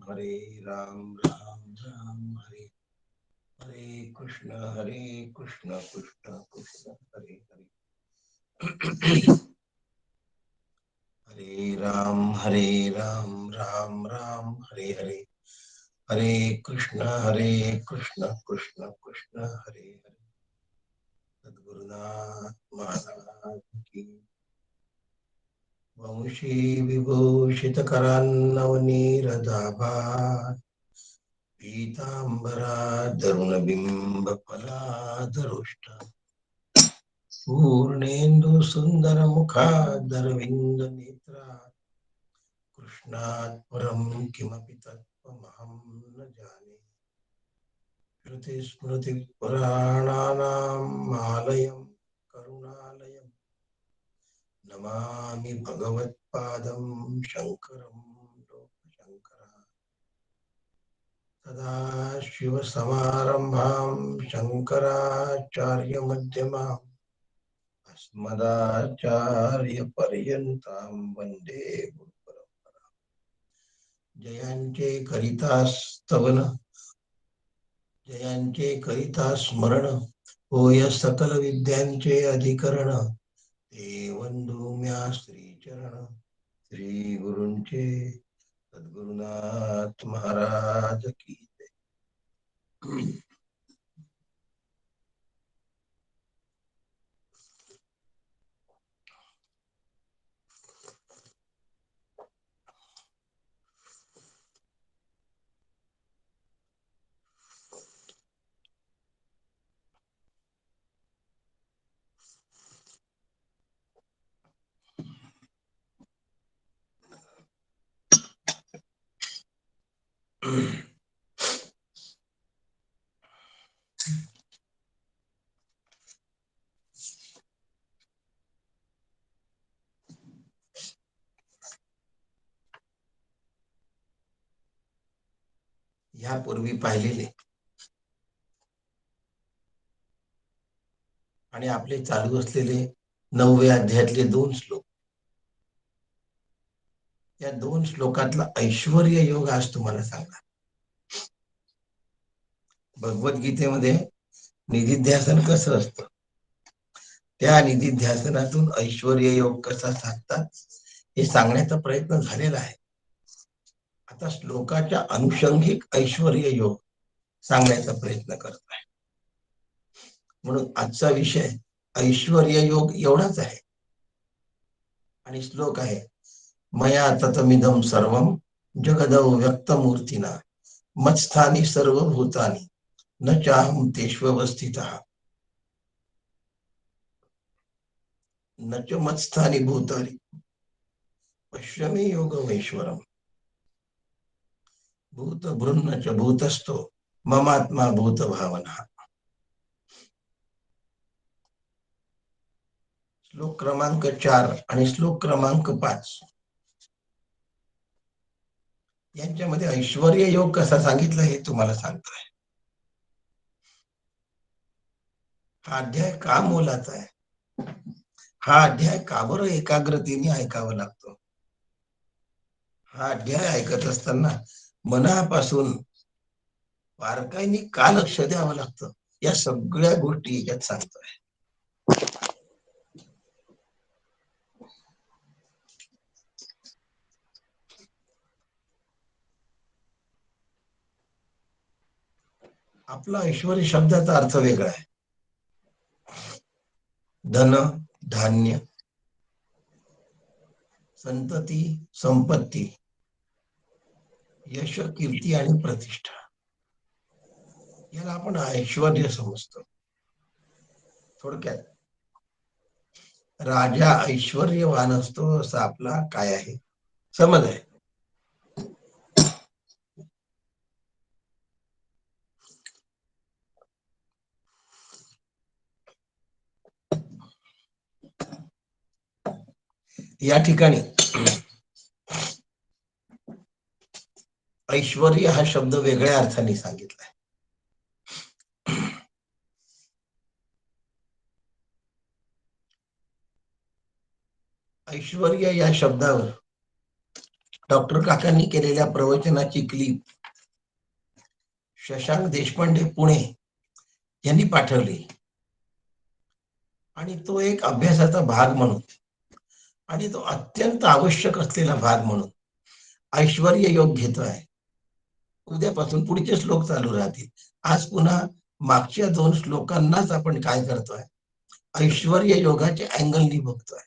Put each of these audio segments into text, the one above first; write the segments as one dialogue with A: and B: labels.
A: हरे राम राम राम हरे हरे कृष्ण कृष्ण कृष्ण हरे हरे हरे राम राम राम हरे हरे हरे कृष्ण कृष्ण कृष्ण हरे हरे सद्गुरुनाथ महाराज की वंशी विभूषित करान्नवनीरदाभात् पीतांबरा तरुण बिंब फलाधरुष्ट पूर्णेन्दु सुंदर मुखादरविंद नेत्रा कृष्णात् परं किमपि तत्त्वमहं न जाने श्रुति स्मृति पुराणानाम् आलयं करुणालयं नमामि भगवत्पादं शंकरं लोकशंकरः सदाशिवसमारम्भां शंकराचार्यमध्यमाम् अस्मदाचार्यपर्यन्तां वन्दे गुरुपरम्पराम् जयांचे करितास्तवन जयांचे करिता स्मरण होय सकल विद्यांचे अधिकरण ते वंदू म्या श्रीचरण श्री गुरूंचे सद्गुरुनाथ महाराज की जय. यापूर्वी पाहिलेले आणि आपले चालू असलेले 9व्या अध्यायातले 2 श्लोक, या 2 श्लोकातला ऐश्वर्य योग आज तुम्हाला सांगणार. भगवद्गीतेमध्ये निधिध्यासन कसं असतं, त्या निधिध्यासनातून ऐश्वर्य योग कसा साधतात हे सांगण्याचा प्रयत्न झालेला आहे. आता श्लोकाच्या अनुषंगिक ऐश्वर्य योग सांगण्याचा प्रयत्न करत आहे. म्हणून आजचा विषय ऐश्वर्य योग एवढाच आहे. आणि श्लोक आहे मया ततमिदं सर्वं जगदौ व्यक्तमूर्तिना मत्स्थानी सर्वभूतानि न चाहं तेष्वस्थितः न च मत्स्थानी भूतानि पश्यमे योगमैश्वरम् भूत भृन्न च भूतस्थो ममात्मा भूत भावना. श्लोक क्रमांक 4 आणि श्लोक क्रमांक 5 यांच्यामध्ये ऐश्वर्य योग कसा सांगितला हे तुम्हाला सांगतोय. हा अध्याय का मोलाचा आहे, हा अध्याय का बरं एकाग्रतेने ऐकावा लागतो. हा अध्याय ऐकत असताना मनापासून बारकाईने का लक्ष द्यावं लागतं, या सगळ्या गोष्टी याच्यात सांगतोय. आपला ऐश्वर्य शब्दाचा अर्थ वेगळा आहे. धन, धान्य, संतती, संपत्ती, यश, कीर्ती आणि प्रतिष्ठा, याला आपण ऐश्वर्य समजतो. थोडक्यात राजा ऐश्वर्यवान असतो असा आपला काय आहे समज आहे. या ठिकाणी ऐश्वर्य हा शब्द वेगळ्या अर्थाने सांगितलाय. ऐश्वर्य या शब्दावर डॉक्टर काकांनी केलेल्या प्रवचनाची क्लिप शशांक देशपांडे पुणे यांनी पाठवली आणि तो एक अभ्यासाचा भाग म्हणून आणि तो अत्यंत आवश्यक असलेला भाग म्हणून ऐश्वर्य योग घेतोय. उद्यापासून पुढचे श्लोक चालू राहतील. आज पुन्हा मागच्या 2 श्लोकांनाच आपण काय करतोय, ऐश्वर्य योगाचे अँगलनी बघतोय.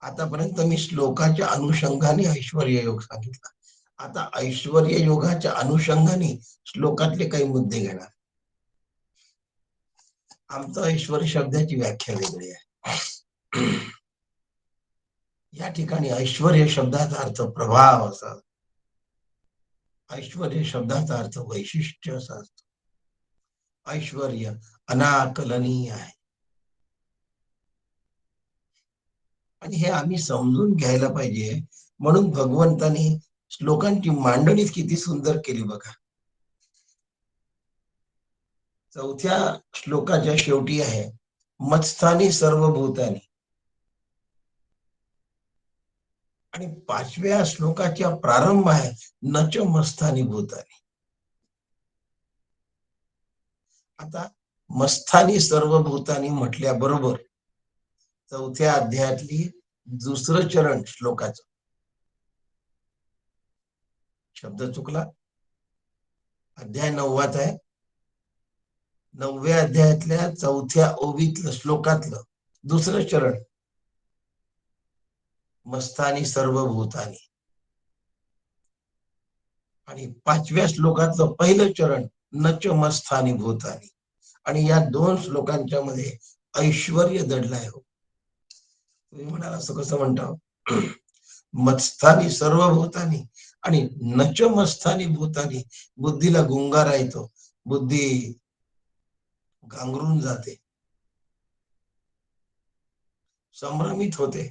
A: आतापर्यंत मी श्लोकाच्या अनुषंगाने ऐश्वर्य योग सांगितला. आता ऐश्वर्य योगाच्या अनुषंगाने श्लोकातले काही मुद्दे घेणार. आमचं ऐश्वर्य शब्दाची व्याख्या वेगळी आहे. या ठिकाणी ऐश्वर्य शब्दाचा अर्थ प्रभाव असा, ऐश्वर्य शब्दाचा अर्थ वैशिष्ट्य असा असतो. ऐश्वर्य अनाकलनीय आहे आणि हे आम्ही समजून घ्यायला पाहिजे. म्हणून भगवंतानी श्लोकांची मांडणीच किती सुंदर केली बघा. 4थ्या श्लोकाच्या शेवटी आहे मत्स्थानी सर्व भूतानी आणि 5व्या श्लोकाच्या प्रारंभ आहे नच मस्थानी भूतानी. आता मस्थानी सर्व भूतानी म्हटल्याबरोबर 4थ्या अध्यायातली दुसरं चरण श्लोकाचं शब्द चुकला. अध्याय 9वाच आहे. 9व्या अध्यायातल्या 4थ्या ओवीतलं श्लोकातलं दुसरं चरण मस्थानी सर्व भूतानी आणि 5व्या श्लोकातलं पहिलं चरण नच मस्थानी भूतानी. आणि या 2 श्लोकांच्या मध्ये ऐश्वर्य दडलाय. हो, तुम्ही म्हणाल असं कसं म्हणता, मत्स्थानी सर्व भूतानी आणि नच मस्थानी भूतानी. बुद्धीला गुंगारा येतो, बुद्धी गांगरून जाते, संभ्रमित होते,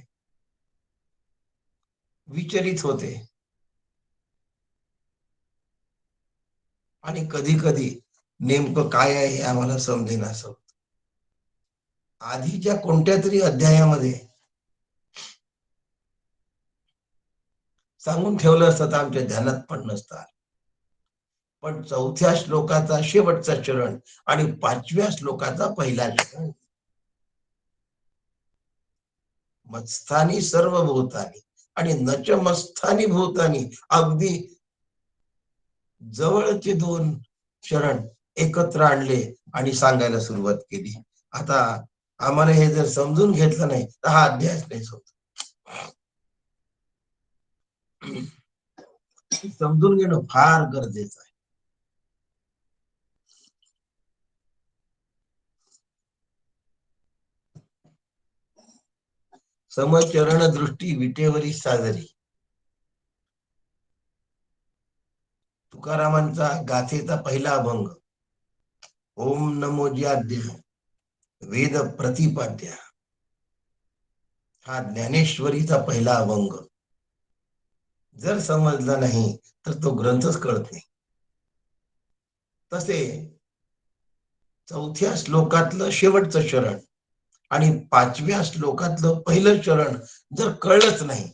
A: विचलित होते आणि कधी कधी नेमकं काय आहे हे आम्हाला समजेना असं. आधीच्या कोणत्या तरी अध्यायामध्ये सांगून ठेवलं असतं तर आमच्या ध्यानात पण नसतं. पण 4थ्या श्लोकाचा शेवटचा चरण आणि 5व्या श्लोकाचा पहिला चरण मत्स्थानी सर्व भूतानी आणि नच मस्थानी भूतानी, अगदी जवळचे 2 चरण एकत्र आणले आणि सांगायला सुरुवात केली. आता आम्हाला हे जर समजून घेतलं नाही तर हा अध्यायच नाही होत. समजून घेणं फार गरजेचं आहे. समचरण दृष्टी विटेवरी साजरी. तुकारामांचा गाथेचा पहिला अभंग ओम नमो ज्याद्य वेद प्रतिपाद्य हा ज्ञानेश्वरीचा पहिला अभंग. जर समजला नाही तर तो ग्रंथच कळत नाही. तसे 4थ्या श्लोकातलं शेवटचं चरण आणि 5व्या श्लोकातलं पहिलं चरण जर कळलंच नाही,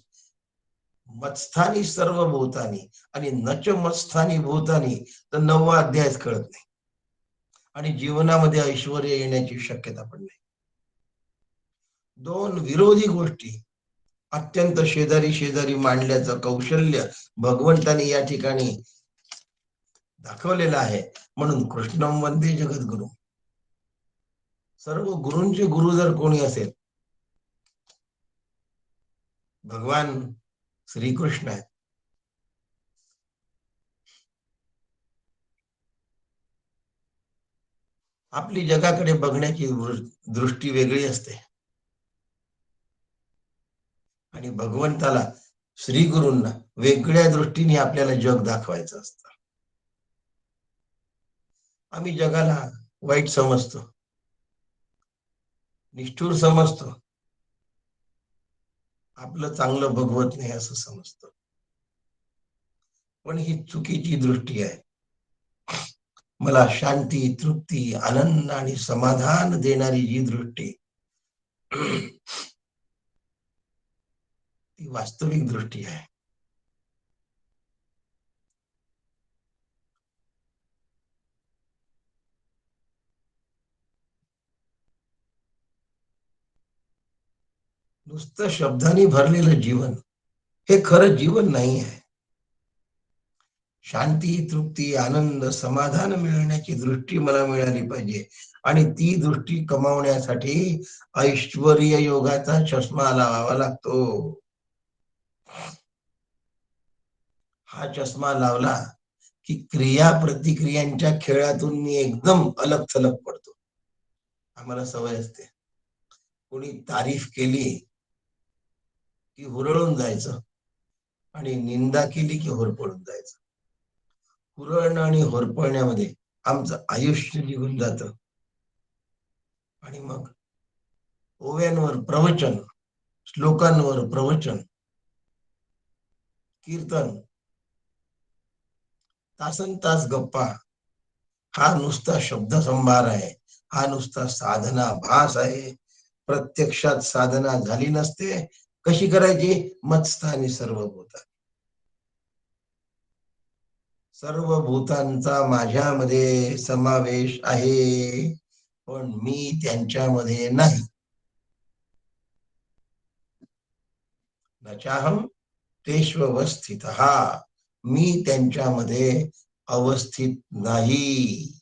A: मत्स्थानी सर्व भूतानी आणि नच मत्स्थानी भूतानी, तर 9वा अध्यायच कळत नाही आणि जीवनामध्ये ऐश्वर्य येण्याची शक्यता पण नाही. 2 विरोधी गोष्टी अत्यंत शेजारी शेजारी मांडल्याचं कौशल्य भगवंतानी या ठिकाणी दाखवलेलं आहे. म्हणून कृष्णम वंदे जगद्गुरु. सर्व गुरूंचे गुरु जर कोणी असेल, भगवान श्रीकृष्ण आहेत. आपली जगाकडे बघण्याची दृष्टी वेगळी असते आणि भगवंताला श्री गुरूंना वेगळ्या दृष्टीने आपल्याला जग दाखवायचं असतं. आम्ही जगाला वाईट समजतो, निष्ठुर समजतो, आपलं चांगलं भगवत नाही असं समजतो. पण ही चुकीची दृष्टी आहे. मला शांती, तृप्ती, आनंद आणि समाधान देणारी जी दृष्टी ती वास्तविक दृष्टी आहे. नुसतं शब्दांनी भरलेलं जीवन हे खरं जीवन नाही आहे. शांती, तृप्ती, आनंद, समाधान मिळण्याची दृष्टी मला मिळाली पाहिजे. आणि ती दृष्टी कमावण्यासाठी ऐश्वर्य योगाचा चष्मा लावावा लागतो. हा चष्मा लावला की क्रिया प्रतिक्रियांच्या खेळातून मी एकदम अलग थलग पडतो. आम्हाला सवय असते, कोणी तारीफ केली की हुरळून जायचं आणि निंदा केली की होरपळून जायचं. हुरळणं आणि होरपळण्यामध्ये आमचं आयुष्य निघून जातं. आणि मग ओव्यांवर प्रवचन, श्लोकांवर प्रवचन, कीर्तन, तासन तास गप्पा, हा नुसता शब्दसंभार आहे. हा नुसता साधना भास आहे. प्रत्यक्षात साधना झाली नसते. कशी करायची? मत्स्थानी सर्वभूत, सर्व भूतांचा माझ्यामध्ये समावेश आहे, पण मी त्यांच्यामध्ये नाही. नचाहम तेष्वस्थितः, मी त्यांच्यामध्ये अवस्थित नाही.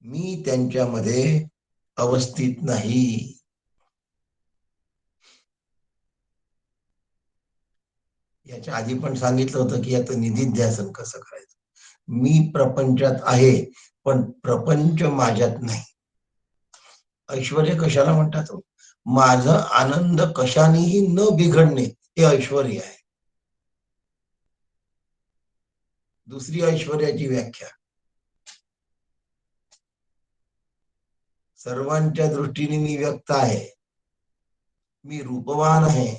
A: मी त्यांच्यामध्ये अवस्थित नाही. याच्या आधी पण सांगितलं होतं की आता निधिध्यासन कसं करायचं. मी प्रपंचात आहे, पण प्रपंच माझ्यात नाही. ऐश्वर्य कशाला म्हणतात? माझं आनंद कशानेही न बिघडणे हे ऐश्वर्य आहे. दुसरी ऐश्वर्याची व्याख्या, सर्वांच्या दृष्टीने मी व्यक्त आहे, मी रूपवान आहे,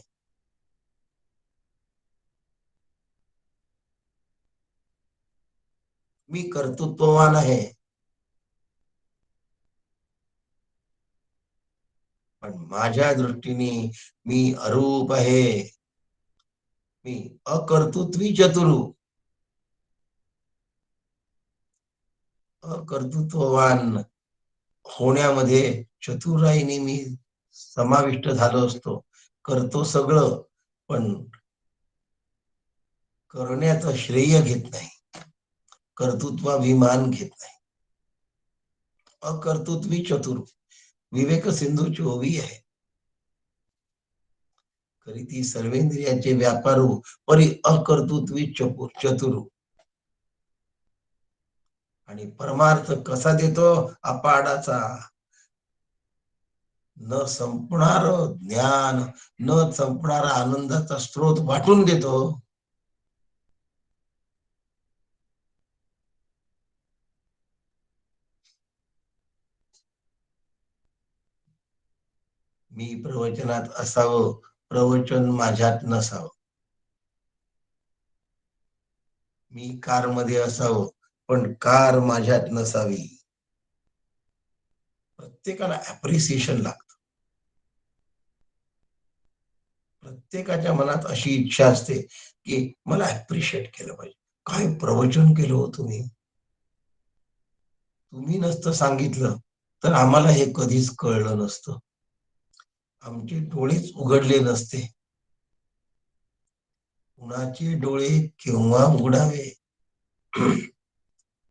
A: मी कर्तृत्ववान आहे, पण माझ्या दृष्टीने मी अरूप आहे. मी अकर्तृत्वी चतुरू, अकर्तृत्ववान होण्यामध्ये चतुराईने मी समाविष्ट झालो असतो. करतो सगळं, पण करण्याचं श्रेय घेत नाही, कर्तृत्वाभिमान घेत नाही. अकर्तृत्वी चतुर, विवेक सिंधूची ओवी आहे. खरी ती सर्वेंद्रियाचे व्यापारू, परी अकर्तृत्वी चतुरू. आणि परमार्थ कसा देतो? अपाडाचा, न संपणार ज्ञान, न संपणारा आनंदाचा स्रोत वाटून देतो. मी प्रवचनात असावं, प्रवचन माझ्यात नसावं. मी कार मध्ये असावं, पण कार माझ्यात नसावी. प्रत्येकाला अप्रिसिएशन लागतं. प्रत्येकाच्या मनात अशी इच्छा असते की मला अप्रिशिएट केलं पाहिजे. काय प्रवचन केलं हो तुम्ही. तुम्ही नसतं सांगितलं तर आम्हाला हे कधीच कळलं नसतं. आमचे डोळेच उघडले नसते. कुणाचे डोळे केव्हा उघडावे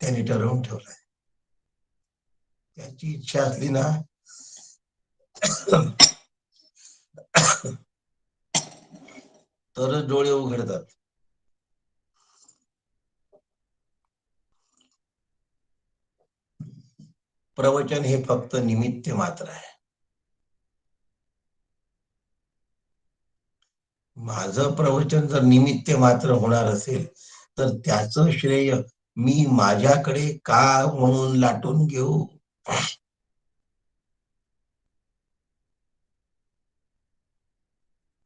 A: त्यांनी ठरवून ठेवलंय. त्याची इच्छा असली ना तरच डोळे उघडतात. प्रवचन हे फक्त निमित्त मात्र आहे. माझं प्रवचन जर निमित्त मात्र होणार असेल तर त्याचं श्रेय मी माझ्याकडे का म्हणून लाटून घेऊ.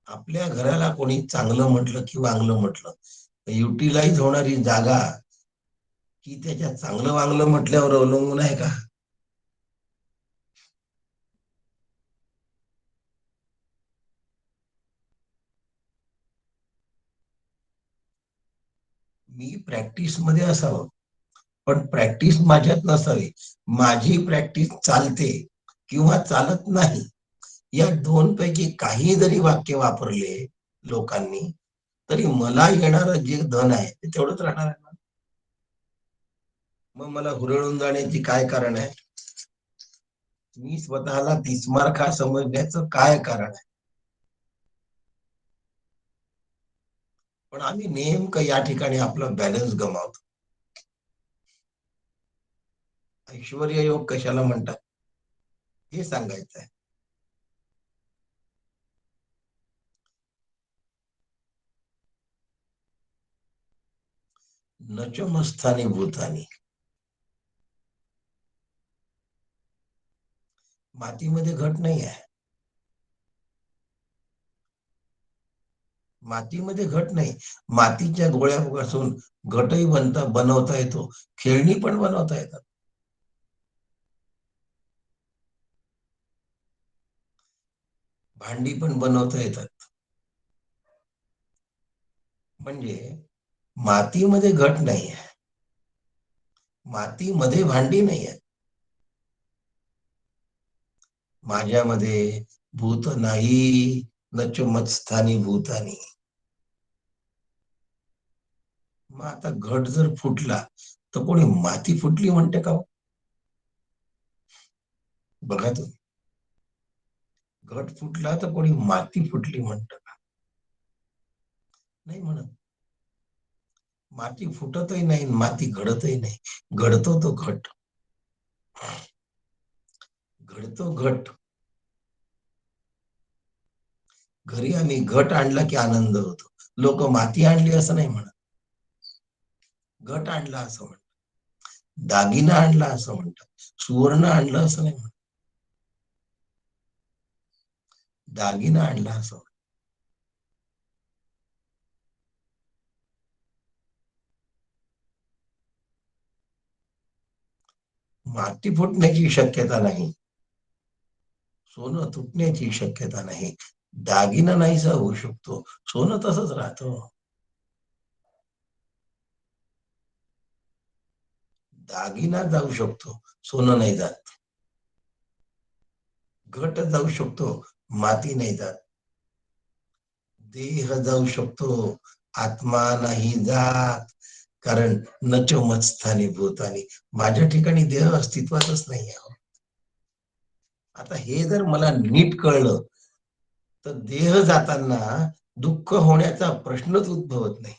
A: आपल्या घराला कोणी चांगलं म्हटलं की वांगलं म्हटलं, युटिलाइज होणारी जागा की त्याच्या चांगलं वांगलं म्हटल्यावर अवलंबून आहे का? मी प्रॅक्टिस मध्ये असावं, पण प्रॅक्टिस माझ्यात नसावी. माझी प्रॅक्टिस चालते किंवा चालत नाही, या दोन पैकी काही जरी वाक्य वापरले लोकांनी, तरी मला येणारं जे धन आहे ते तेवढंच राहणार आहे. मग मला हुरळून जाण्याची काय कारण आहे? मी स्वतःला तिस्मारखा समजण्याचं काय कारण आहे? पण आम्ही नेमकं या ठिकाणी आपला बॅलन्स गमावतो. ऐश्वर्य योग कशाला म्हणतात हे सांगायचं आहे. नचमस्थानी भूतानी, मातीमध्ये घट नाही आहे. मातीमध्ये घट नाही. मातीच्या गोळ्यापासून घटही बनवता येतो, खेळणी पण बनवता येतात. भांडी पण बनवता येतात. म्हणजे मातीमध्ये घट नाही आहे, मातीमध्ये भांडी नाही आहे. माझ्यामध्ये भूत नाही, नच मत्स्थानी भूतानी. मग आता घट जर फुटला तर कोणी माती फुटली म्हणते का? बघा तुम्ही, घट फुटला तर कोणी माती फुटली म्हणत का? नाही म्हणत. माती फुटतही नाही, माती घडतही नाही. घडतो तो घट, घडतो घट. घरी आम्ही घट आणला की आनंद होतो. लोक माती आणली असं नाही म्हणत, घट आणला असं म्हणतात, दागिना आणला असं म्हणतात, सुवर्ण आणलं असं नाही म्हणत, दागिना आणला असं म्हणतात. माती फुटण्याची शक्यता नाही, सोनं तुटण्याची शक्यता नाही. दागिना नाहीसा होऊ शकतो, सोनं तसंच राहतं. दागिना जाऊ शकतो, सोनं नाही जात. घट जाऊ शकतो, माती नाही जात. देह जाऊ शकतो, आत्मा नाही जात. कारण नचो मत्स्थानी भूतानी, माझ्या ठिकाणी देह अस्तित्वातच नाही आहे. आता हे जर मला नीट कळलं तर देह जाताना दुःख होण्याचा प्रश्नच उद्भवत नाही.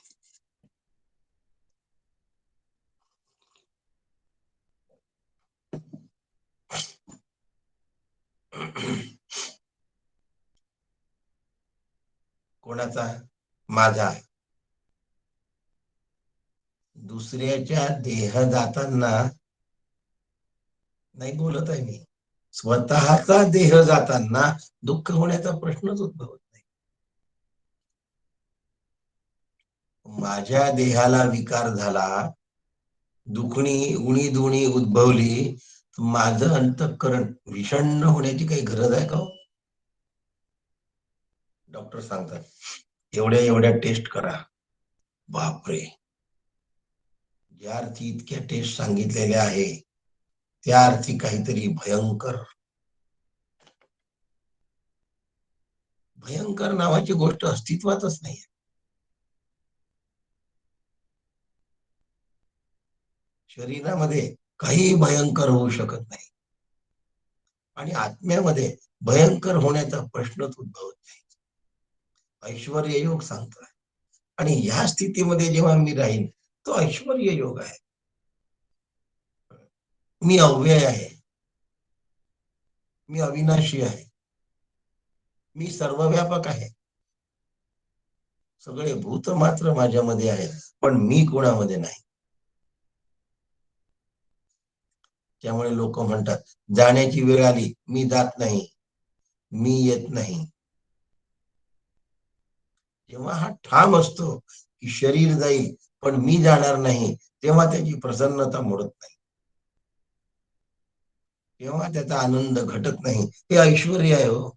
A: कोणाचा? माझा. दुसऱ्याच्या देह जाताना नाही बोलत आहे मी. स्वतःचा देह जाताना दुःख होण्याचा प्रश्नच उद्भवत नाही. माझ्या देहाला विकार झाला, दुखणी उणी दुणी उद्भवली, माझं अंतःकरण विषण्ण होण्याची काही गरज आहे का? डॉक्टर सांगतात एवढ्या एवढ्या टेस्ट करा. बापरे, ज्या अर्थी इतक्या टेस्ट सांगितलेल्या आहे त्या अर्थी काहीतरी भयंकर भयंकर नावाची गोष्ट अस्तित्वातच नाही. शरीरामध्ये काही भयंकर होऊ शकत नाही आणि आत्म्यामध्ये भयंकर होण्याचा प्रश्नच उद्भवत नाही. ऐश्वर्य योग सांगतोय. आणि या स्थितीमध्ये जेव्हा मी राहीन तो ऐश्वर्य योग आहे. मी अव्यय आहे, मी अविनाशी आहे, मी सर्वव्यापक आहे. सगळे भूत मात्र माझ्यामध्ये आहेत, पण मी कोणामध्ये नाही. त्यामुळे लोक म्हणतात जाण्याची वेळ आली, मी जात नाही, मी येत नाही. जेव्हा हा ठाम असतो की शरीर जाईल पण मी जाणार नाही, तेव्हा त्याची प्रसन्नता मोडत नाही, तेव्हा त्याचा आनंद घटत नाही. हे ऐश्वर्य आहे हो.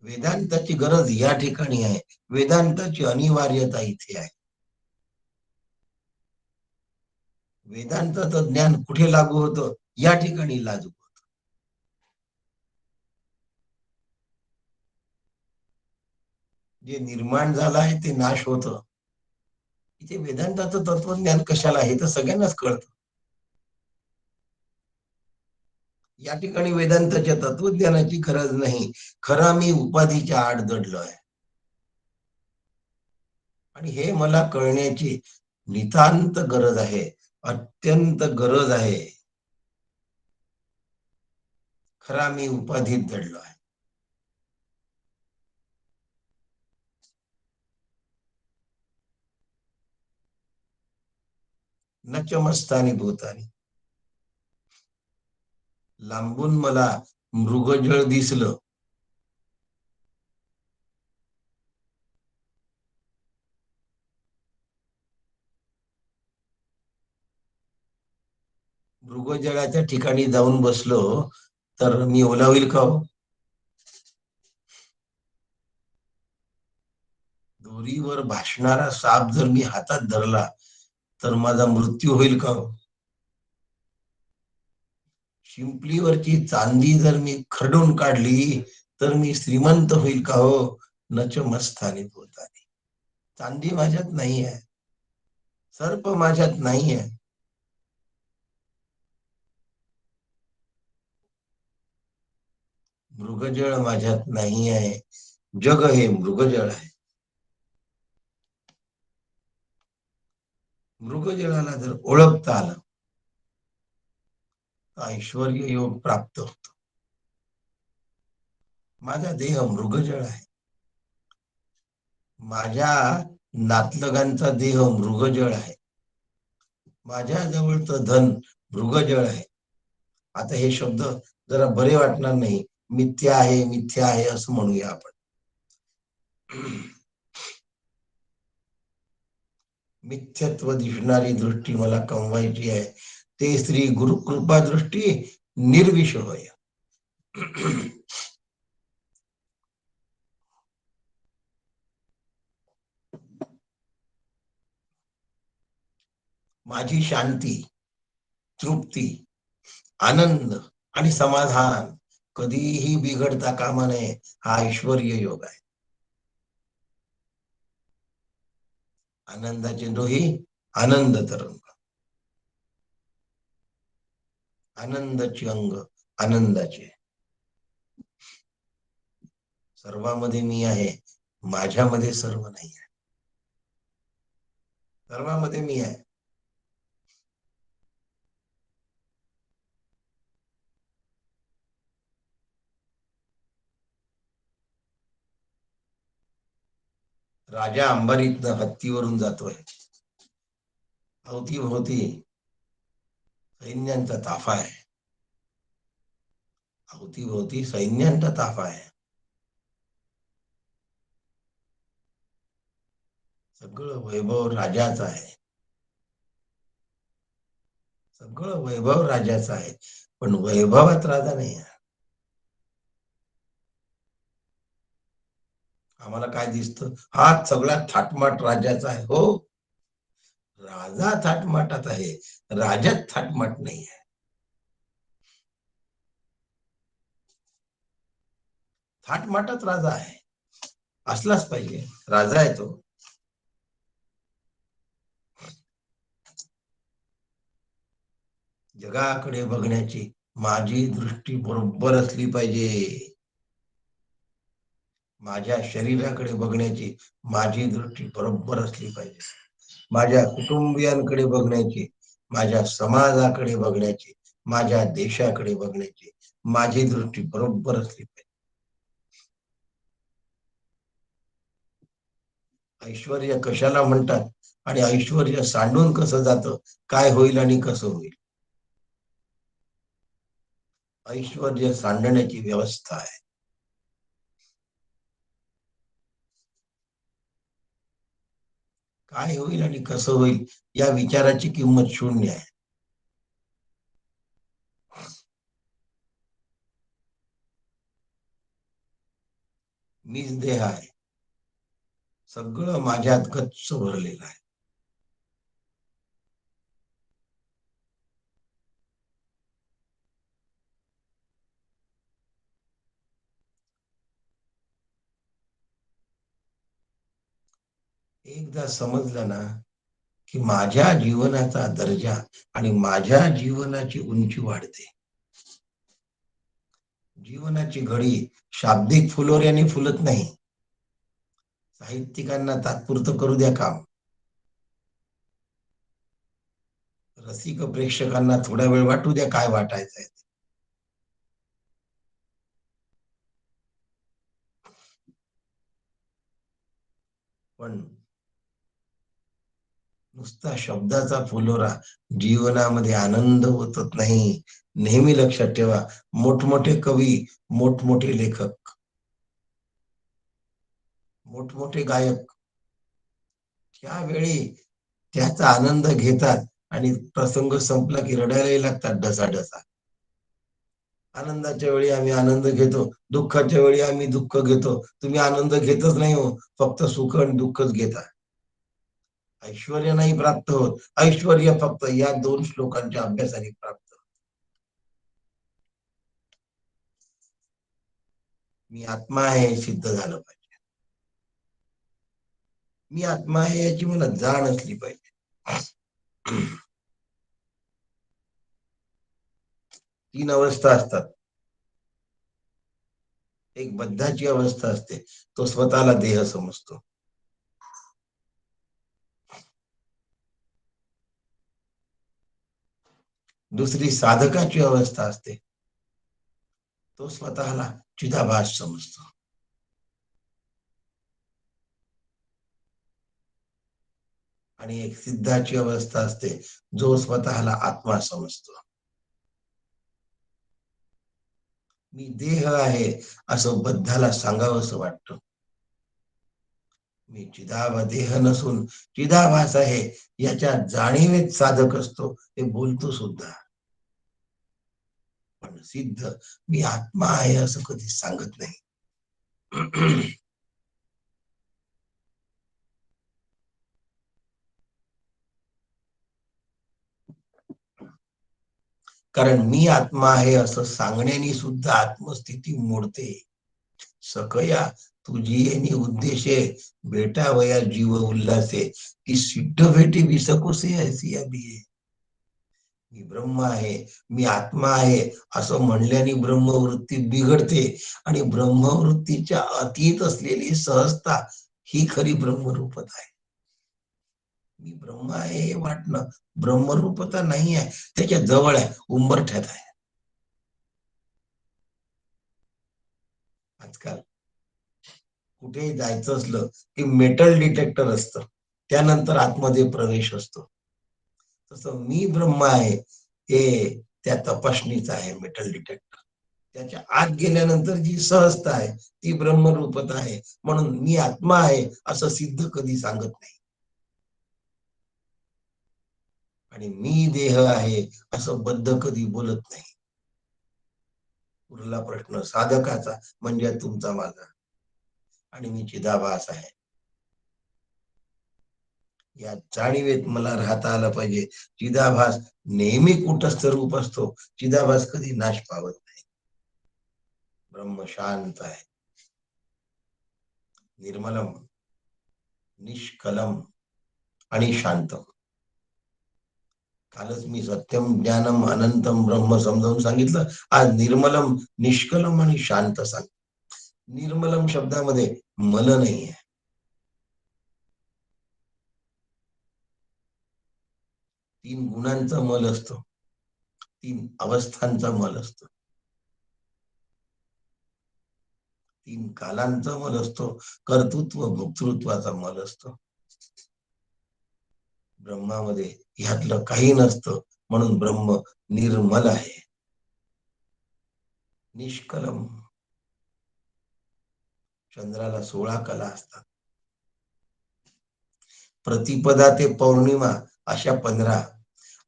A: वेदांताची गरज या ठिकाणी आहे, वेदांताची अनिवार्यता इथे आहे. वेदांताचं ज्ञान कुठे लागू होतं? या ठिकाणी लागू होतं. जे निर्माण झालं आहे ते नाश होतं. इथे वेदांताचं तत्वज्ञान कशाला आहे तर सगळ्यांनाच कळतं. या ठिकाणी वेदांताच्या तत्वज्ञानाची गरज नाही. खरा मी उपाधीच्या आड दडलोय आणि हे मला कळण्याची नितांत गरज आहे, अत्यंत गरज आहे. खरा मी उपाधीत दडलो आहे. न चमस्तानी भूतानी. लांबून मला मृगजळ दिसलं. मृगजळाच्या ठिकाणी जाऊन बसलो तर मी ओला होईल का हो? दोरीवर भासणारा साप जर मी हातात धरला तर माझा मृत्यू होईल का हो? शिंपलीवरची चांदी जर मी खरडून काढली तर मी श्रीमंत होईल का हो? नच मस्तानी भूतानी. चांदी माझ्यात नाही आहे, सर्प माझ्यात नाही आहे. मृगजळ माझ्यात नाही आहे. जग हे मृगजळ आहे. मृगजळाला जर ओळखता आलं तर ऐश्वर योग प्राप्त होतो. माझा देह मृगजळ आहे. माझ्या नातलगांचा देह मृगजळ आहे. माझ्या जवळचं धन मृगजळ आहे. आता हे शब्द जरा बरे वाटणार नाही. मिथ्या आहे, मिथ्या आहे असं म्हणूया आपण. मिथ्यत्व दिसणारी दृष्टी मला कमवायची आहे. ते श्री गुरुकृपा दृष्टी निर्विष होय. माझी शांती, तृप्ती, आनंद आणि समाधान कधीही बिघडता कामा नये. हा ऐश्वर्य योग आहे. आनंदाचे डोही आनंद तरंग, आनंदाचे अंग आनंदाचे. सर्वांमध्ये मी आहे, माझ्यामध्ये सर्व नाही आहे. सर्वांमध्ये मी आहे. राजा अंबारीतनं हत्तीवरून जातोय. अवतीभोवती सैन्यांचा ताफा आहे. अवतीभोवती सैन्यांचा ताफा आहे. सगळं वैभव राजाचं आहे. सगळं वैभव राजाचं आहे, पण वैभवात राजा नाही आहे. आम्हाला काय दिसतं? हा सगळा थाटमाट राजाचा आहे. हो, राजा थाटमाटात आहे, राजात थाटमाट नाही आहे. थाटमाटात राजा आहे, असलाच पाहिजे. राजा आहे तो. जगाकडे बघण्याची माझी दृष्टी बरोबर असली पाहिजे. माझ्या शरीराकडे बघण्याची माझी दृष्टी बरोबर असली पाहिजे. माझ्या कुटुंबियांकडे बघण्याची, माझ्या समाजाकडे बघण्याची, माझ्या देशाकडे बघण्याची माझी दृष्टी बरोबर असली पाहिजे. ऐश्वर्य कशाला म्हणतात आणि ऐश्वर्य सांडून कसं जातं, काय होईल आणि कसं होईल? ऐश्वर्य सांडण्याची व्यवस्था आहे. काय होईल आणि कसं होईल या विचाराची किंमत शून्य आहे. मीच देह आहे. सगळं माझ्यात गच्च भरलेलं आहे. एकदा समजलं ना की माझ्या जीवनाचा दर्जा आणि माझ्या जीवनाची उंची वाढते. जीवनाची घडी शाब्दिक फुलोऱ्याने फुलत नाही. साहित्यिकांना तात्पुरतं करू द्या काम, रसिक प्रेक्षकांना थोडा वेळ वाटू द्या काय वाटायचंय. पण नुसता शब्दाचा फुलोरा जीवनामध्ये आनंद होतच नाही. नेहमी लक्षात ठेवा, मोठमोठे कवी, मोठमोठे लेखक, मोठमोठे गायक त्यावेळी त्याचा आनंद घेतात आणि प्रसंग संपला की रडायलाही लागतात ढसाढसा. आनंदाच्या वेळी आम्ही आनंद घेतो, दुःखाच्या वेळी आम्ही दुःख घेतो. तुम्ही आनंद घेतच नाही हो, फक्त सुख आणि दुःखच घेता. ऐश्वर्य नाही प्राप्त होत, ऐश्वर्य फक्त या 2 श्लोकांच्या अभ्यासाने प्राप्त. मी आत्मा आहे हे सिद्ध झालं पाहिजे. मी आत्मा आहे याची मला जाण असली पाहिजे. 3 अवस्था असतात. एक बद्धाची अवस्था असते, तो स्वतःला देह समजतो. दुसरी साधकाची अवस्था असते, तो स्वतःला चिदाभास समजतो. आणि एक सिद्धाची अवस्था असते, जो स्वतःला आत्मा समजतो. मी देह आहे असं बद्धाला सांगावं असं वाटतं. मी देह नसून चिदाभास आहे याच्या जाणीवेत साधक असतो, ते बोलतो सुद्धा. पण सिद्ध मी आत्मा आहे असं कधी सांगत नाही. कारण मी आत्मा आहे असं सांगण्याने सुद्धा आत्मस्थिती मोडते. सकया तुझी येणी उद्देशे भेटावया जीव उल्हासे, की सिद्ध भेटी विसकोसे ऐसी अभिये. मी ब्रह्म आहे, मी आत्मा आहे असं म्हणल्याने ब्रह्मवृत्ती बिघडते आणि ब्रह्मवृत्तीच्या अतीत असलेली सहजता ही खरी ब्रह्मरूपता आहे. मी ब्रह्म आहे हे वाटणं ब्रह्मरूपता नाही आहे, त्याच्या जवळ आहे, उंबरठ्यात आहे. आजकाल कुठेही जायचं असलं की मेटल डिटेक्टर असतं, त्यानंतर आतमध्ये प्रवेश असतो. तसं मी ब्रह्म आहे हे त्या तपासणीच आहे मेटल डिटेक्टर. त्याच्या आत गेल्यानंतर जी सहजता आहे ती ब्रह्मरूपता आहे. म्हणून मी आत्मा आहे असं सिद्ध कधी सांगत नाही. आणि मी देह आहे असं बद्ध कधी बोलत नाही. उरला प्रश्न साधकाचा, म्हणजे तुमचा माझा. आणि मी चिदाभास आहे या जाणीवेत मला राहता आलं पाहिजे. चिदाभास नेहमी कुटस्थ रूप असतो, चिदाभास कधी नाश पावत नाही. ब्रह्म शांत आहे, निर्मलम, निष्कलम आणि शांतम. कालच मी सत्यम ज्ञानम अनंतम ब्रह्म समजावून सांगितलं. आज निर्मलम, निष्कलम आणि शांत सांग. निर्मलम शब्दामध्ये मल नाही आहे. 3 गुणांचा मल असतो, 3 अवस्थांचा मल असतो, 3 कालांचा मल असतो, कर्तृत्व भोक्तृत्वाचा मल असतो. ब्रह्मामध्ये ह्यातलं काही नसतं, म्हणून ब्रह्म निर्मल आहे, निष्कलम. चंद्राला 16 कला असतात, प्रतिपदा ते पौर्णिमा अशा 15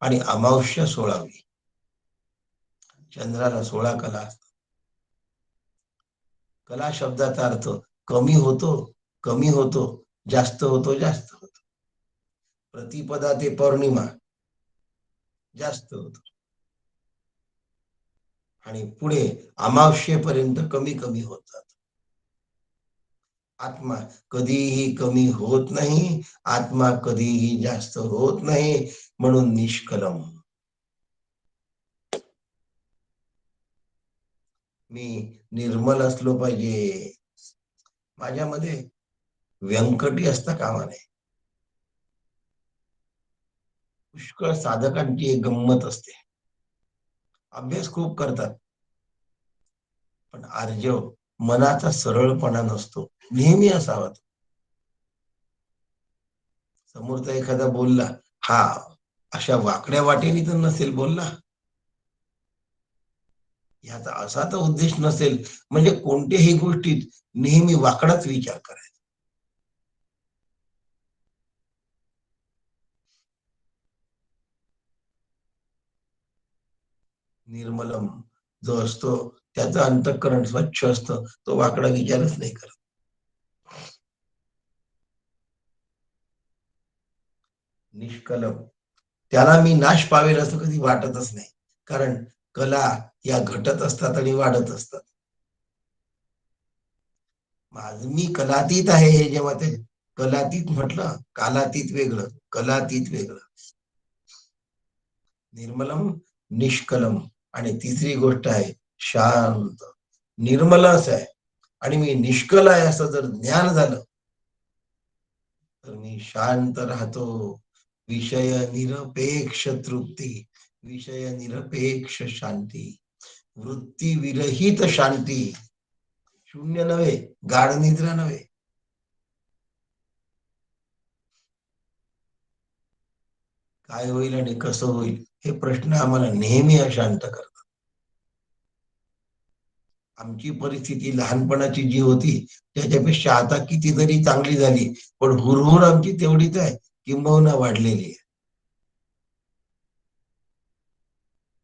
A: आणि अमावस्या 16वी. चंद्राला 16 कला असतात. कला शब्दाचा अर्थ कमी होतो, कमी होतो, जास्त होतो, जास्त होतो. प्रतिपदा ते पौर्णिमा जास्त होतो आणि पुढे अमावस्येपर्यंत कमी कमी होत जात. आत्मा कधीही कमी होत नाही, आत्मा कधीही जास्त होत नाही, म्हणून निष्कलम. मी निर्मल असलो पाहिजे. माझ्यामध्ये व्यंकटी असता कामा नये. पुष्कळ साधकांची एक गंमत असते, अभ्यास खूप करतात पण आर्जव मनाचा सरळपणा नसतो. नेहमी असावा. समोरचा एखादा बोलला, हा अशा वाकड्या वाटेने तर नसेल बोलला, याचा असा तर उद्देश नसेल. म्हणजे कोणत्याही गोष्टीत नेहमी वाकडाच विचार करायचा. निर्मलम जो असतो त्याचं अंतःकरण स्वच्छ असतं, तो वाकडा विचारच नाही करत. निष्कलम त्याला मी नाश पावेल असं कधी वाटतच नाही, कारण कला या घटत असतात आणि वाढत असतात. माझ मी कलातीत आहे हे जेव्हा ते कलातीत म्हटलं, कालातीत वेगळं, कलातीत वेगळं. निर्मलम निष्कलम. आणि तिसरी गोष्ट आहे शांत. निर्मल असं आहे आणि मी निष्कल आहे असं जर ज्ञान झालं तर मी शांत राहतो. विषय निरपेक्ष तृप्ती, विषय निरपेक्ष शांती, वृत्ती विरहित शांती. शून्य नव्हे, गाढ निद्रा नव्हे. काय होईल आणि कसं होईल हे प्रश्न आम्हाला नेहमी अशांत करतात. आमची परिस्थिती लहानपणाची जी होती त्याच्यापेक्षा आता कितीतरी चांगली झाली, पण हुरहुर आमची तेवढीच आहे, किंबहुना वाढलेली आहे.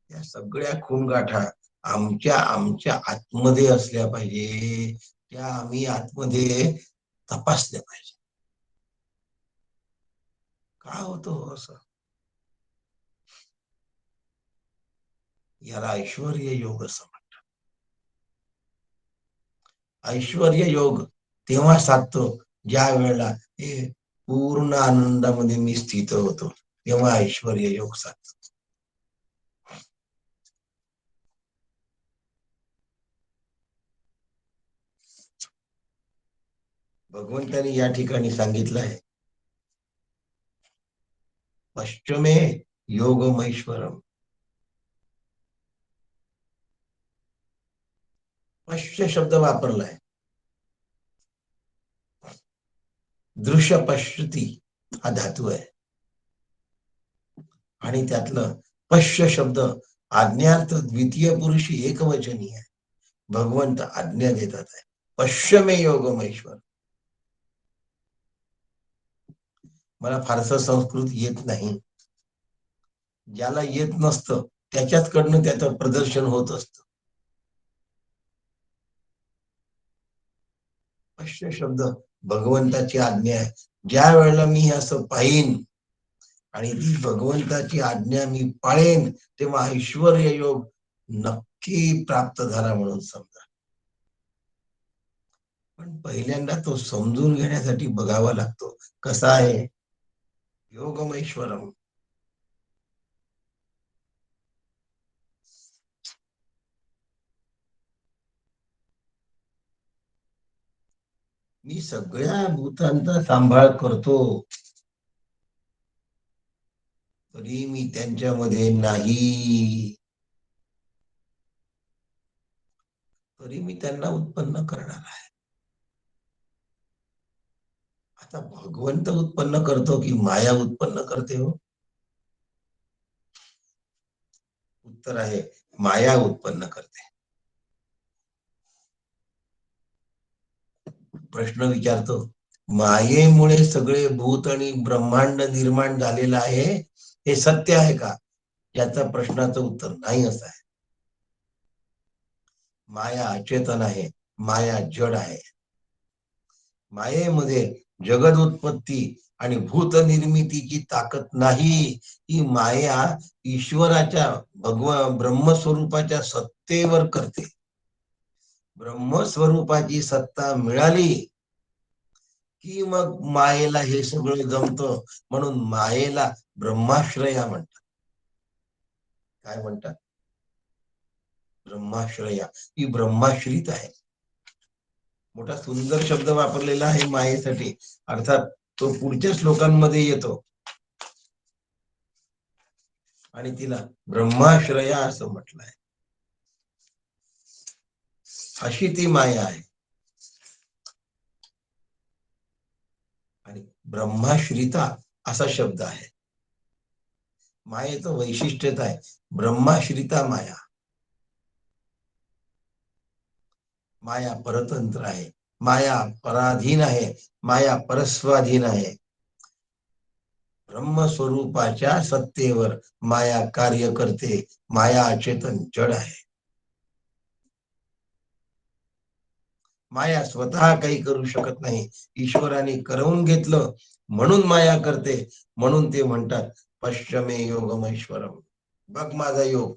A: या सगळ्या खूणगाठा आमच्या आमच्या आतमध्ये असल्या पाहिजे, त्या आम्ही आतमध्ये तपासल्या पाहिजे. काय होतो असं, याला ऐश्वर्य योग असं म्हणतात. ऐश्वर्य योग तेव्हा साधतो ज्या वेळेला हे पूर्ण आनंदामध्ये मी स्थित होतो, तेव्हा ऐश्वर्य योग साधतो. भगवंतांनी या ठिकाणी सांगितलं आहे, पश्चिमे योगमैश्वरम. पश्च शब्द वापरलाय. दृश्य पश्यती हा धातू आहे आणि त्यातलं पश्य शब्द आज्ञार्थ द्वितीय पुरुषी एकवचनी आहे. भगवंत आज्ञा देतात आहे, पश्चिमे योगमैश्वर. मला फारसं संस्कृत येत नाही, ज्याला येत नसतं त्याच्याचकडनं त्याचं प्रदर्शन होत असतं. पश्य शब्द भगवंताची आज्ञा आहे. ज्या वेळेला मी असं पाहिन आणि ती भगवंताची आज्ञा मी पाळेन, तेव्हा ऐश्वर्य योग नक्की प्राप्त झाला म्हणून समजा. पण पहिल्यांदा तो समजून घेण्यासाठी बघावा लागतो, कसा आहे योगमैश्वरम. मी सगळ्या भूतांचा सांभाळ करतो, तरी मी त्यांच्यामध्ये नाही, तरी मी त्यांना उत्पन्न करणार आहे. आता भगवंत उत्पन्न करतो की माया उत्पन्न करते हो? उत्तर आहे माया उत्पन्न करते. प्रश्न विचारतो, मायेमुळे सगळे भूत आणि ब्रह्मांड निर्माण झालेलं आहे, हे सत्य आहे का? याचा प्रश्नाचं उत्तर नाही असं आहे. माया अचेतन आहे, माया जड आहे. मायेमध्ये जगद उत्पत्ती आणि भूत निर्मितीची ताकद नाही. ही माया ईश्वराच्या ब्रह्मस्वरूपाच्या सत्तेवर करते. ब्रह्मस्वरूपाची सत्ता मिळाली की मग मायेला हे सगळं जमतं, म्हणून मायेला ब्रह्माश्रया म्हणतात. काय म्हणतात? ब्रह्माश्रया. ही ब्रह्माश्रित आहे. मोठा सुंदर शब्द वापरलेला आहे मायेसाठी, अर्थात तो पुढच्या श्लोकांमध्ये येतो. आणि तिला ब्रह्माश्रया असं म्हटलंय. अशी ती माया आहे. आणि ब्रह्माश्रिता असा शब्द आहे. मायेचं वैशिष्ट्यच आहे ब्रह्माश्रिता माया. माया परतंत्र आहे, माया पराधीन आहे, माया परस्वाधीन आहे. ब्रह्मस्वरूपाच्या सत्तेवर माया कार्य करते. माया अचेतन जड आहे. माया स्वतः काही करू शकत नाही, ईश्वराने करवून घेतलं म्हणून माया करते. म्हणून ते म्हणतात पश्चिमे योगमेश्वरम, बघ माझा योग.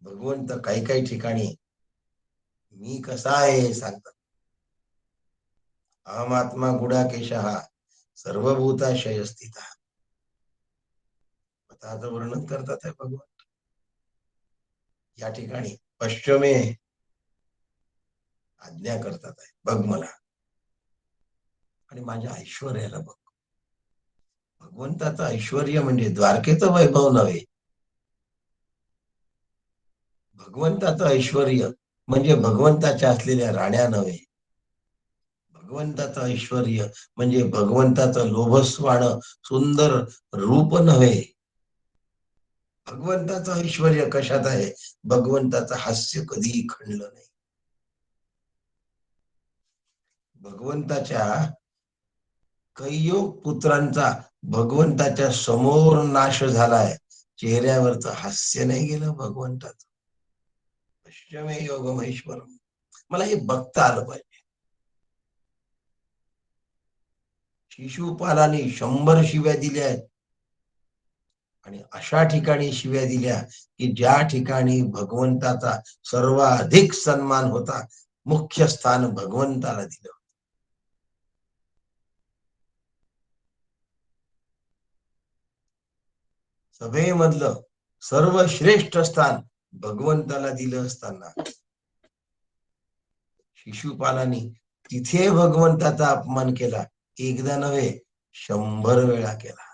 A: भगवंत काही काही ठिकाणी मी कसा आहे हे सांगतात. अहमात्मा गुडाकेशः सर्वभूताशय स्थित. स्वतःचं वर्णन करतात आहे भगवान. या ठिकाणी पश्चिमे आज्ञा करतात आहे, बघ मला आणि माझ्या ऐश्वर्याला बघ. भगवंताचं ऐश्वर्य म्हणजे द्वारकेचं वैभव नव्हे. भगवंताचं ऐश्वर्य म्हणजे भगवंताच्या असलेल्या राण्या नव्हे. भगवंताचं ऐश्वर्य म्हणजे भगवंताचं लोभस्वाण सुंदर रूप नव्हे. भगवंताचं ऐश्वर्य कशात आहे? भगवंताचं हास्य कधीही खणलं नाही. भगवंताच्या कैयोग पुत्रांचा भगवंताच्या समोर नाश झालाय, चेहऱ्यावरचं हास्य नाही गेलं भगवंताचं. पश्चिमे योगमेश्वरम, मला हे बघता आलं पाहिजे. शिशुपालाने 100 शिव्या दिल्या आहेत. आणि अशा ठिकाणी शिव्या दिल्या की ज्या ठिकाणी भगवंताचा सर्वाधिक सन्मान होता, मुख्य स्थान भगवंताला दिलं. सभेमधलं सर्वश्रेष्ठ स्थान भगवंताला दिलं असताना शिशुपालांनी तिथे भगवंताचा अपमान केला. एकदा नव्हे 100 वेळा केला.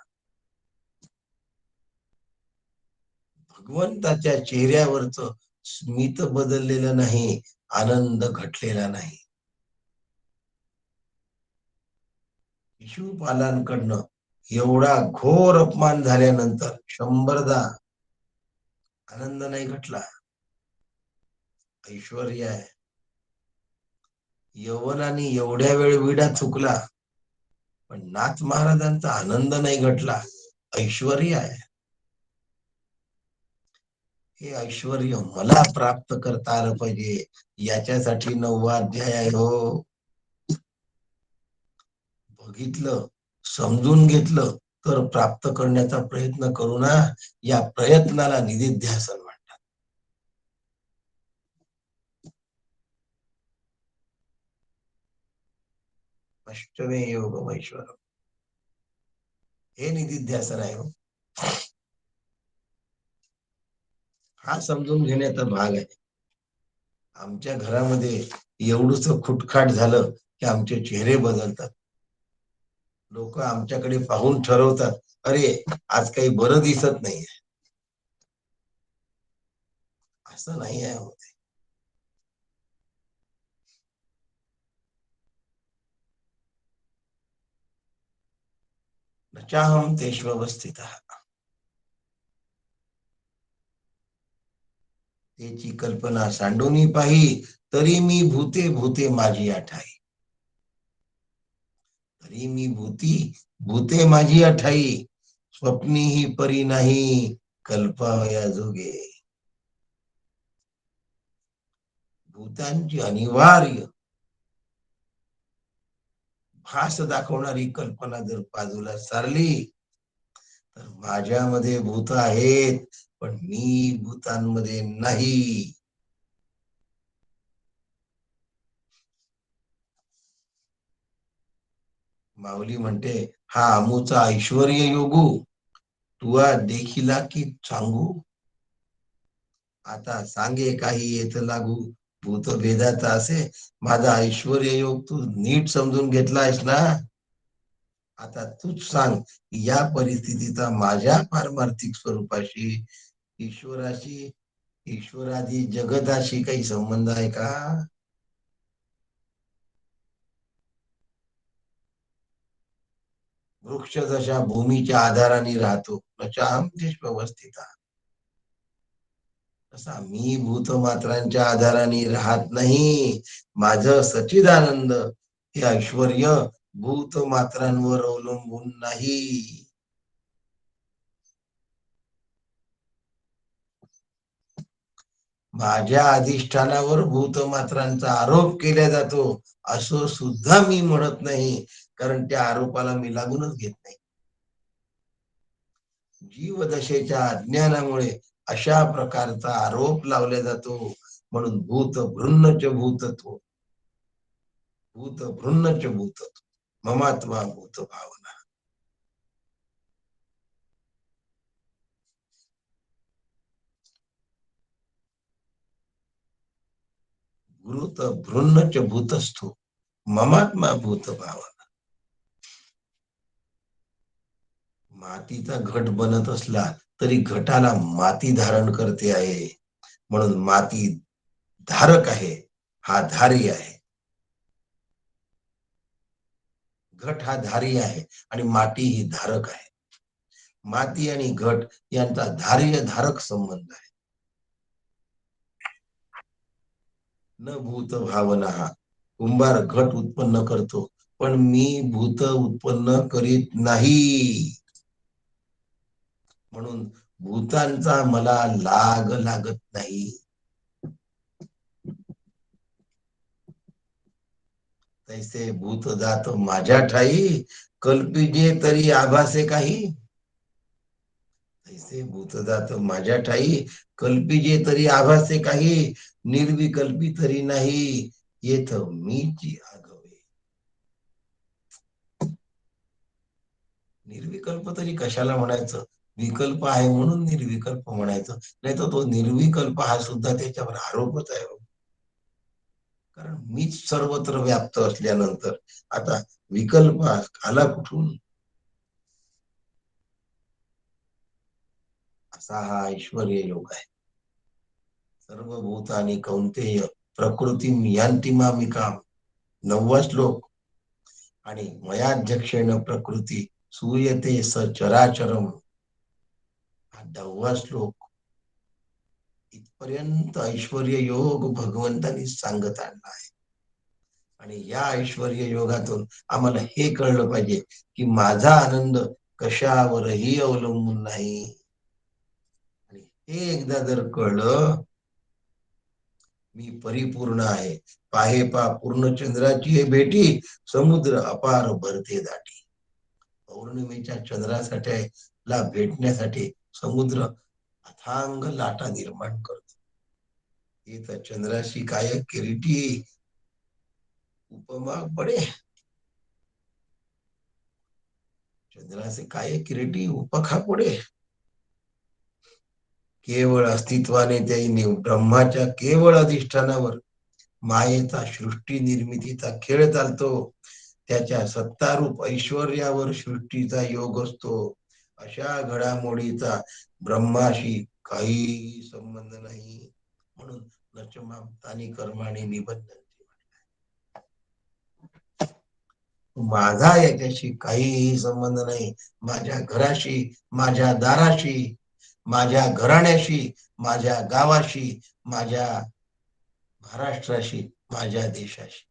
A: भगवंताच्या चेहऱ्यावरचं स्मित बदललेलं नाही, आनंद घटलेला नाही. शिशुपालांकडनं एवढा घोर अपमान झाल्यानंतर 100दा आनंद नाही घटला. ऐश्वर्य आहे. यवनाने एवढ्या वेळ विडा चुकला, पण नाथ महाराजांचा आनंद नाही घटला. ऐश्वर्य आहे. हे ऐश्वर्य मला प्राप्त करता आलं पाहिजे, याच्यासाठी 9वा अध्याय आहे हो. बघितलं, समजून घेतलं तर प्राप्त करण्याचा प्रयत्न करू ना. या प्रयत्नाला निधिध्यासन म्हणतात. पश्चिमे योगमेश्वरम, हे निधिध्यासन आहे हो. हा समजून घेण्याचा भाग आहे. आमच्या घरामध्ये एवढंच खुटखाट झालं की आमचे चेहरे बदलतात. लोक आमच्याकडे पाहून ठरवतात, अरे आज काही बरं दिसत नाहीये. असं नाही आहे होते. नचाहम तेष्वस्थितः, त्याची कल्पना सांडूनी पाही, तरी मी भूते भूते माझी आठाई. तरी मी भूते माझी आठाई, स्वप्नी ही परी नाही, कल्पावया जोगे. भूतांची अनिवार्य भास दाखवणारी कल्पना जर बाजूला सारली तर माझ्यामध्ये भूत आहेत, पण मी भूतांमध्ये नाही. माऊली म्हणते, हा अमुचा ऐश्वर योगू तुआ देखिला की सांगू, आता सांगे काही येत लागू, भूत भेदाचा असे माझा ऐश्वर योग तू नीट समजून घेतलायस ना. आता तूच सांग, या परिस्थितीचा माझ्या पारमार्थिक स्वरूपाशी, ईश्वराशी, ईश्वरादी जगताशी काही संबंध आहे का? वृक्ष जशा भूमीच्या आधाराने राहतो तशा व्यवस्थित तसा मी भूतमात्रांच्या आधाराने राहत नाही. माझं सच्चिदानंद हे ऐश्वर भूतमात्रांवर अवलंबून नाही. माझ्या अधिष्ठानावर भूतमात्रांचा आरोप केला जातो असं सुद्धा मी म्हणत नाही, कारण त्या आरोपाला मी लागूनच घेत नाही. जीवदशेच्या अज्ञानामुळे अशा प्रकारचा आरोप लावला जातो. म्हणून भूत भृन्नच भूतत्व, भूत भृन्नच भूतत्व, ममात्मा भूत भावना. भूत भृन्नच भूतस्थो, ममात्मा भूत भावना. मातीचा घट बनत असला तरी घटाला माती धारण करते आहे, म्हणून माती धारक आहे, हा धारी आहे. घट हा धारी आहे आणि माती ही धारक आहे. माती आणि घट यांचा धार्य धारक संबंध आहे. न भूत भावना, कुंभार घट उत्पन्न करतो पण मी भूत उत्पन्न करीत नाही. म्हणून भूतांचा मला लाग लागत नाही. तैसे भूत जात माझ्या ठाई, कल्पिजे तरी आभासे काही. तैसे भूत जात माझ्या ठाई, कल्पिजे तरी आभासे काही, निर्विकल्पी तरी नाही, येथ मीची आगवे. निर्विकल्प तरी कशाला म्हणायचं? विकल्प आहे म्हणून निर्विकल्प म्हणायचं, नाही तर तो निर्विकल्प हा सुद्धा त्याच्यावर आरोपच आहे. कारण मीच सर्वत्र व्याप्त असल्यानंतर आता विकल्प आला कुठून? असा हा ऐश्वर्य योग आहे. सर्वभूतानी कौंतेय प्रकृती यांती मामिकाम, 9वा श्लोक. आणि मयाध्यक्षेण प्रकृती सूयते सचराचरम, हा 10वा श्लोक. इथपर्यंत ऐश्वर्य योग भगवंतांनी सांगत आणला आहे. आणि या ऐश्वर्य योगातून आम्हाला हे कळलं पाहिजे की माझा आनंद कशावरही अवलंबून नाही. आणि हे एकदा जर कळलं, मी परिपूर्ण आहे. पाहे पा पूर्ण चंद्राची हे भेटी, समुद्र अपार भरते दाटी. पौर्णिमेच्या चंद्रासाठी ला भेटण्यासाठी समुद्र अथांग लाटा निर्माण करतो. हे तर चंद्राशी काय किरीटी उपमा बडे, चंद्राचे काय किरीटी उपखा पुढे. केवळ अस्तित्वाने त्याने ब्रह्माच्या केवळ अधिष्ठानावर मायेचा सृष्टी निर्मितीचा खेळ चालतो. त्याच्या सत्तारूप ऐश्वर्यावर सृष्टीचा योग असतो. अशा घडामोडीचा ब्रह्माशी काही संबंध नाही. म्हणून नचमाप्तानी कर्माने निबंध, माझा याच्याशी काहीही संबंध नाही. माझ्या घराशी, माझ्या दाराशी, माझ्या घराण्याशी, माझ्या गावाशी, माझ्या महाराष्ट्राशी, माझ्या देशाशी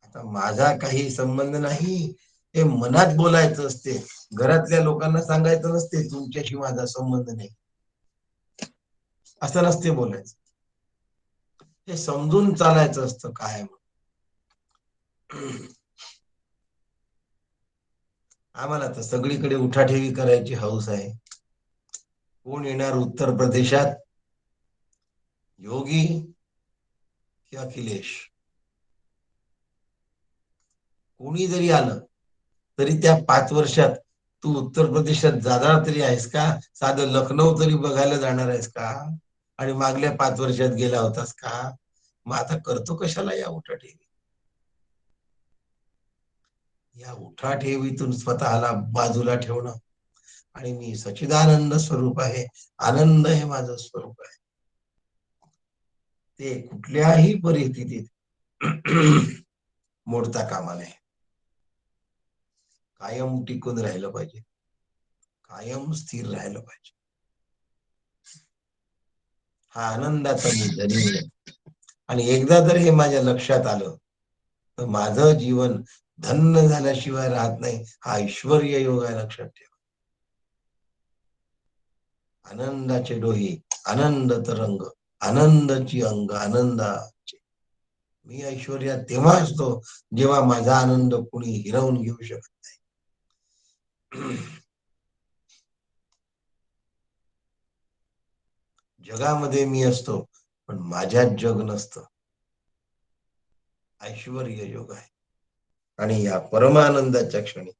A: आता माझा काही संबंध नाही. हे मनात बोलायचं असते, घरातल्या लोकांना सांगायचं नसते तुमच्याशी माझा संबंध नाही, असं नसते बोलायचं. हे समजून चालायचं असतं काय. आम्हाला तर सगळीकडे उठाठेवी करायची हौस आहे. कोण येणार उत्तर प्रदेशात? योगी की अखिलेश? कोणी जरी आलं तरी त्या 5 वर्षात तू उत्तर प्रदेशात जाणार तरी आहेस का? साधं लखनौ तरी बघायला जाणार आहेस का? आणि मागल्या 5 वर्षात गेला होतास का? मग आता करतो कशाला या उठाठेवी? या उठाठेवीतून स्वतःला बाजूला ठेवणं आणि मी सच्चिदानंद स्वरूप आहे, आनंद हे माझं स्वरूप आहे, ते कुठल्याही परिस्थितीत मोडता कामा नये. कायम टिकून राहिलं पाहिजे, कायम स्थिर राहिलं पाहिजे. हा आनंदाचा मी धनी आहे. आणि एकदा जर हे माझ्या लक्षात आलं तर माझं जीवन धन्य झाल्याशिवाय राहत नाही. हा ऐश्वर्य योग आहे, लक्षात ठेवा. आनंदाचे डोही, आनंद तरंग, आनंदाची अंग, आनंदाचे. मी ऐश्वर्यात तेव्हा असतो जेव्हा माझा आनंद कुणी हिरावून घेऊ शकत नाही. जगामध्ये मी असतो पण माझ्यात जग नसतं. ऐश्वर्य योग आहे. आणि या परमानंदाच्या क्षणी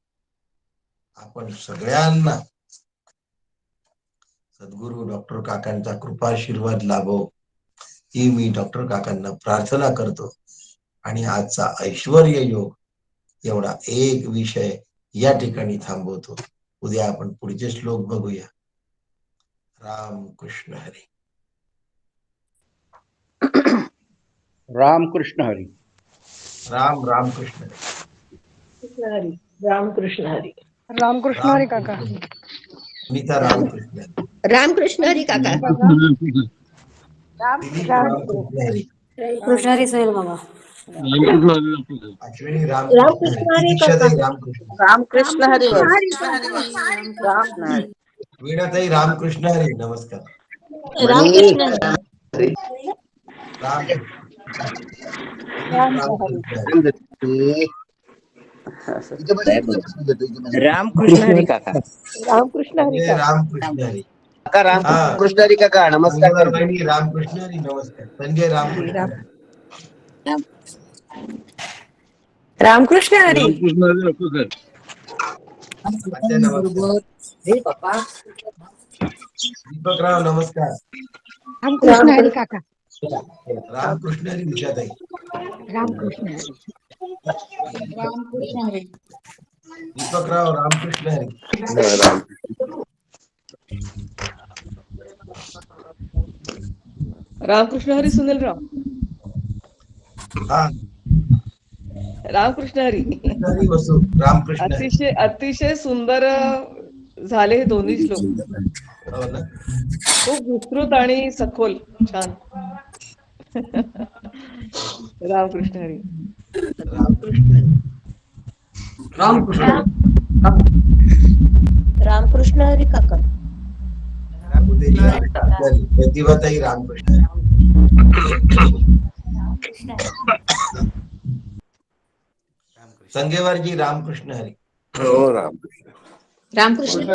A: आपण सगळ्यांना सद्गुरू डॉक्टर काकांचा कृपाशीर्वाद लाभो ही मी डॉक्टर काकांना प्रार्थना करतो. आणि आजचा ऐश्वर्य योग एवढा एक विषय या ठिकाणी थांबवतो. उद्या आपण पुढचे श्लोक बघूया. राम कृष्ण हरी.
B: राम कृष्ण हरी.
A: राम राम कृष्ण
C: हरी. राम कृष्ण हरी.
D: राम कृष्ण हरी काका.
A: सुनीता राम कृष्ण हरी.
E: राम कृष्ण हरी काका.
A: दिलीप राम कृष्ण हरी.
D: कृष्ण हरी सोहेल बाबा.
A: अश्विनी राम कृष्ण हरी. दीक्षाताई राम कृष्ण.
E: राम कृष्ण हरी.
A: वीणाताई राम कृष्ण हरी. नमस्कार.
E: राम कृष्ण हरी.
A: राम
B: राम कृष्ण हरी काका.
C: राम कृष्ण हरी.
A: राम कृष्ण हरी.
B: राम कृष्ण हरी काका. नमस्कार.
A: राम कृष्ण हरी. नमस्कार. संजय राम कृष्ण हरी.
D: रामकृष्ण हरी.
A: दीपकराव नमस्कार.
D: रामकृष्ण हरी काका.
A: रामकृष्ण हरी. उषाताई
D: रामकृष्ण हरी. रामकृष्ण हरी.
A: दीपकराव रामकृष्ण हरी.
C: रामकृष्ण हरी. सुनीलराव
A: हा
C: रामकृष्ण हरी.
A: हरी वसू. रामकृष्ण हरी.
C: अतिशय अतिशय सुंदर झाले हे दोन्ही श्लोक.
A: हो ना.
C: खूप विस्तृत आणि सखोल. छान. रामकृष्ण हरी.
A: रामकृष्ण हरी. रामकृष्ण हरी.
E: रामकृष्ण हरी काका.
A: प्रतिभाताई रामकृष्ण हरी. संगेवारजी रामकृष्ण हरी.
B: हो रामकृष्ण.
E: रामकृष्ण